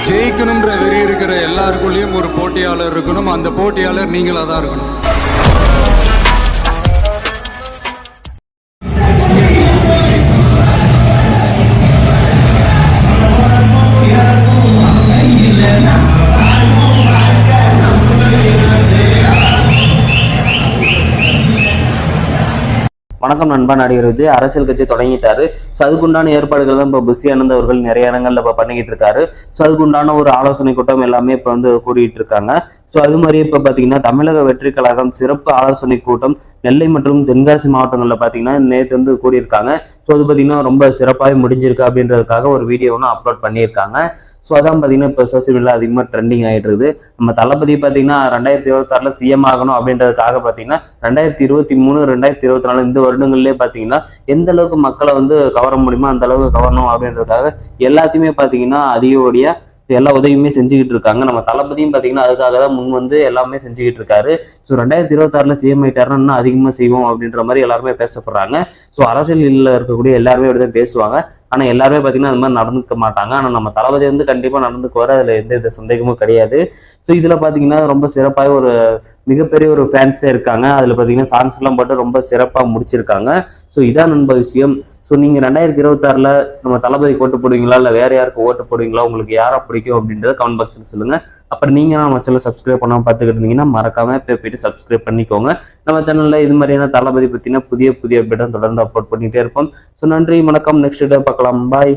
ஜெயிக்கணும்ன்ற வெறி இருக்கிற எல்லாருக்குள்ளேயும் ஒரு போட்டியாளர் இருக்கணும். அந்த போட்டியாளர் நீங்களா தான் இருக்கணும். வணக்கம் நண்பா. நடிகர் விஜய் அரசியல் கட்சி தொடங்கிட்டாரு. ஸோ அதுக்குண்டான ஏற்பாடுகள் தான் இப்போ புஷி ஆனந்த் அவர்கள் நிறைய இடங்கள்ல இப்போ பண்ணிக்கிட்டு இருக்காரு. ஸோ அதுக்குண்டான ஒரு ஆலோசனை கூட்டம் எல்லாமே இப்போ வந்து கூடிட்டு இருக்காங்க. ஸோ அது மாதிரி இப்போ பார்த்தீங்கன்னா தமிழக வெற்றி கழகம் சிறப்பு ஆலோசனை கூட்டம் நெல்லை மற்றும் தென்காசி மாவட்டங்களில் பார்த்தீங்கன்னா நேற்று வந்து கூடியிருக்காங்க. ஸோ அது பார்த்தீங்கன்னா ரொம்ப சிறப்பாக முடிஞ்சிருக்கு அப்படின்றதுக்காக ஒரு வீடியோ ஒன்று அப்லோட் பண்ணியிருக்காங்க. ஸோ அதான் பார்த்தீங்கன்னா இப்போ சோசியல் மீடியா அதிகமாக ட்ரெண்டிங் ஆகிட்டு இருக்குது. நம்ம தளபதி பார்த்தீங்கன்னா 2026 சிஎம் ஆகணும் அப்படின்றதுக்காக பார்த்தீங்கன்னா 2023 2024 இந்த வருடங்கள்லேயே பார்த்தீங்கன்னா எந்த அளவுக்கு மக்களை வந்து கவர முடியுமோ அந்த அளவுக்கு கவரணும் அப்படின்றதுக்காக எல்லாத்தையுமே பார்த்தீங்கன்னா அதிகப்படியா எல்லா உதவியுமே செஞ்சுக்கிட்டு இருக்காங்க. நம்ம தளபதியும் பார்த்தீங்கன்னா அதுக்காக தான் முன் வந்து எல்லாமே செஞ்சுக்கிட்டு இருக்காரு. ஸோ 2026 சிஎம் ஆயிட்டாருன்னா இன்னும் அதிகமாக செய்வோம் அப்படின்ற மாதிரி எல்லாருமே பேசப்படுறாங்க. ஸோ அரசியலில் இருக்கக்கூடிய எல்லாருமே அப்படிதான் பேசுவாங்க. ஆனால் எல்லாருமே பார்த்தீங்கன்னா அது மாதிரி நடந்துக்க மாட்டாங்க. ஆனால் நம்ம தளபதி வந்து கண்டிப்பாக நடந்துக்குவார், அதில் எந்த சந்தேகமும் கிடையாது. ஸோ இதில் பார்த்தீங்கன்னா ரொம்ப சிறப்பாக ஒரு மிகப்பெரிய ஒரு ஃபேன்ஸே இருக்காங்க. அதில் பார்த்தீங்கன்னா சாங்ஸ் எல்லாம் போட்டு ரொம்ப சிறப்பாக முடிச்சிருக்காங்க. ஸோ இதான் நண்ப விஷயம். ஸோ நீங்கள் 2026 நம்ம தளபதி ஓட்டு போடுவீங்களா இல்லை வேற யாருக்கு ஓட்டு போடுவீங்களா, உங்களுக்கு யாரை பிடிக்கும் அப்படின்றத கமெண்ட் பாக்ஸில் சொல்லுங்க. அப்புறம் நீங்கள் நம்ம சேனலை சப்ஸ்கிரைப் பண்ணாமல் பார்த்துக்கிட்டு இருந்தீங்கன்னா மறக்காம போயிட்டு சப்ஸ்கிரைப் பண்ணிக்கோங்க. நம்ம சேனலில் இது மாதிரியான தளபதி பற்றினா புதிய அப்டேட் தொடர்ந்து அப்லோட் பண்ணிட்டே இருப்போம். ஸோ நன்றி, வணக்கம். நெக்ஸ்ட் டே பார்க்கலாம். பாய்.